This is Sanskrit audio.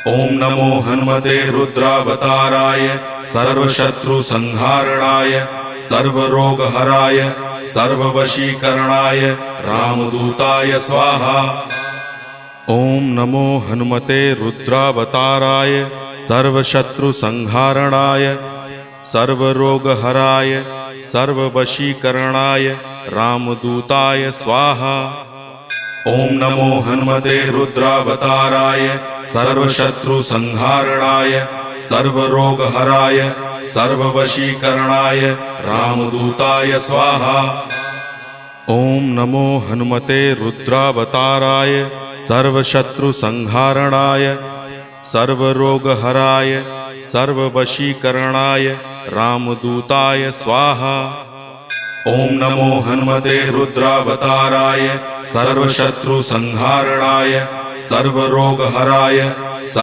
ओम नमो हनुमते रुद्रावताराय सर्वशत्रुसंहारणाय सर्वरोगहराय सर्ववशीकरणाय रामदूताय स्वाहा। ओम नमो हनुमते रुद्रावताराय सर्वशत्रुसंहारणाय सर्वरोगहराय सर्ववशीकरणाय रामदूताय स्वाहा। ओम नमो हनुमते रुद्रावताराय सर्वशत्रुसंहारणाय सर्वरोगहराय सर्ववशीकरणाय रामदूताय स्वाहा। ओम नमो हनुमते रुद्रावताराय सर्वशत्रुसंहारणाय सर्वरोगहराय सर्ववशीकरणाय रामदूताय स्वाहा। ओम नमो हनुमते रुद्रावताराय सर्वशत्रुसंहारणाय सर्वरोगहराय